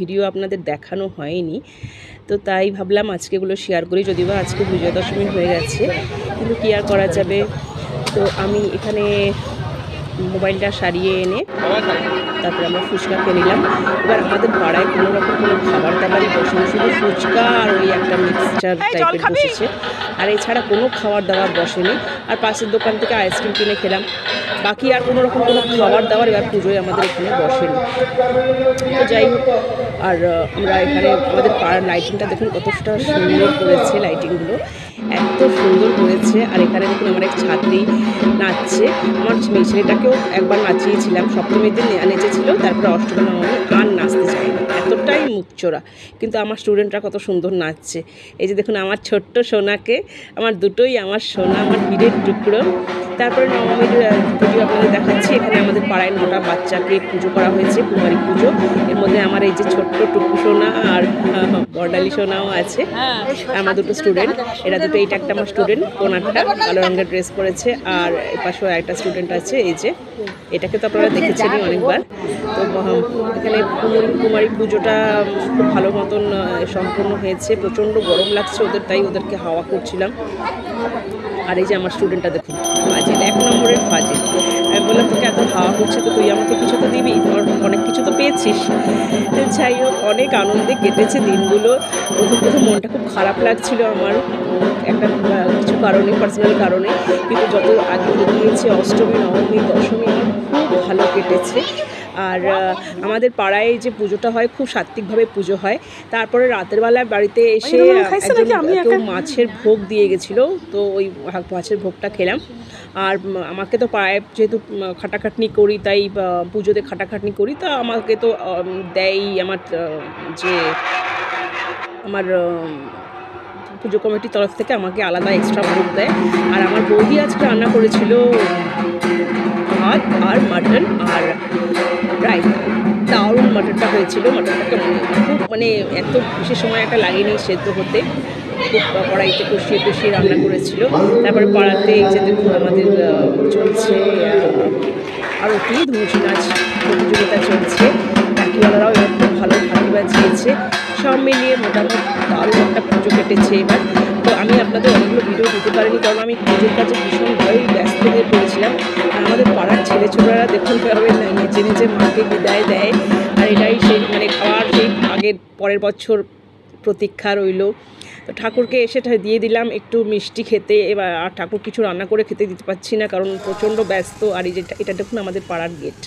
Video আপনাদের দেখানো হয়নি, তো তাই ভাবলাম আজকে এগুলো শেয়ার করি। যদিও আজকে বিজয়া দশমী হয়ে গেছে, কিন্তু কি আর করা যাবে। তো আমি এখানে মোবাইলটা সারিয়ে এনে তারপরে আমরা ফুচকা খেয়ে নিলাম। এবার আমাদের পাড়ায় কোনো রকম কোনো খাবার দাবারই বসেনি, শুধু ফুচকা আর ওই একটা মিক্সচার টাইপের বসেছে, আর এছাড়া কোনো খাবার দাবার বসেনি। আর পাশের দোকান থেকে আইসক্রিম কিনে খেলাম, বাকি আর কোনো রকম কোনো খাবার দাবার এবার পুজোয় আমাদের এখানে বসেনি। তো যাই হোক, আর আমরা এখানে আমাদের পাড়ার লাইটিংটা দেখুন কতটা সুন্দর করেছে, লাইটিংগুলো এত সুন্দর করেছে। আর এখানে দেখুন আমার এক ছাত্রী নাচছে, আমার ছেলেটাকেও একবার নাচিয়েছিলাম, সপ্তমীর দিন নেচেছিল, তারপরে অষ্টমী নবমী আর নাচতে চায়নি, এতটাই মুখচোরা। কিন্তু আমার স্টুডেন্টরা কত সুন্দর নাচছে। এই যে দেখুন আমার ছোট্ট সোনাকে, আমার দুটোই আমার সোনা, আমার হীরের টুকরো। তারপরে নবমীর পুজো আপনাদের দেখাচ্ছি। এখানে আমাদের পাড়ায় 9টা বাচ্চাকে পুজো করা হয়েছে, কুমারী পুজো। এর মধ্যে আমার এই যে ছোট্ট টুকু সোনা আর বর্ডালি সোনাও আছে, আমার দুটো স্টুডেন্ট। এরা দুটো, এইটা একটা আমার স্টুডেন্ট, কোনারটা কালো রঙের ড্রেস পরেছে, আর পাশেও একটা স্টুডেন্ট আছে, এই যে এটাকে তো আপনারা দেখেছেনই অনেকবার। তো এখানে কুমারী পুজোটা খুব ভালো মতন সম্পন্ন হয়েছে। প্রচণ্ড গরম লাগছে ওদের, তাই ওদেরকে হাওয়া করছিলাম। আর এই যে আমার স্টুডেন্টটা দেখুন, ফাজিল, 1 নম্বরের ফাজিল। আমি বললাম তোকে এত হাওয়া করছে, তো তুই আমাকে কিছু তো দিবি, তোর অনেক কিছু তো পেয়েছিস। যাই হোক, অনেক আনন্দে কেটেছে দিনগুলো। প্রথম মনটা খুব খারাপ লাগছিল আমার, একটা কিছু কারণে, পার্সোনাল কারণে। কিন্তু যত আগে গিয়েছে অষ্টমী, নবমী, দশমী খুব ভালো কেটেছে। আর আমাদের পাড়ায় যে পুজোটা হয় খুব সাত্ত্বিকভাবে পুজো হয়। তারপরে রাতের বেলায় বাড়িতে এসে কেউ মাছের ভোগ দিয়ে গেছিলো, তো ওই মাছের ভোগটা খেলাম। আর আমাকে তো পাড়ায় যেহেতু খাটাখাটনি করি, তাই পুজোতে খাটাখাটনি করি, তা আমাকে তো দেয় আমার যে আমার পুজো কমিটির তরফ থেকে আমাকে আলাদা এক্সট্রা ভোগ দেয়। আর আমার বৌদি আজকে রান্না করেছিল ভাত আর মাটন আর রাইস, দারুণ মাটনটা হয়েছিল। মাটনটাকে খুব এত বেশি সময় একটা লাগেনি সেদ্ধ হতে, খুব কড়াইতে কষিয়ে রান্না করেছিল। তারপরে পাড়াতে এই যে দেখুন আমাদের চলছে আরতি, ধুনুচি নাচ প্রতিযোগিতা চলছে, কাকিওয়ালারাও এবার খুব ভালো ফাঁকি বাজিয়েছে। সব মিলিয়ে মোটামুটি দারুণ একটা পুজো কেটেছে এবার। তো আমি আপনাদের অনেকগুলো ভিডিও দিতে পারিনি, কারণ আমি পুজোর কাজে ভীষণভাবেই ব্যস্ত হয়ে পড়েছিলাম। আর আমাদের পাড়ার ছোটরা দেখুন কীভাবে নেচে মাকে বিদায় দেয়। আর এটাই সেই খাওয়ার সেই পরের বছর প্রতীক্ষা রইল। তো ঠাকুরকে এসে দিয়ে দিলাম একটু মিষ্টি খেতে। এবার আর ঠাকুর কিছু রান্না করে খেতে দিতে পারছি না, কারণ প্রচণ্ড ব্যস্ত। আর এই যে এটা দেখুন আমাদের পাড়ার গেট।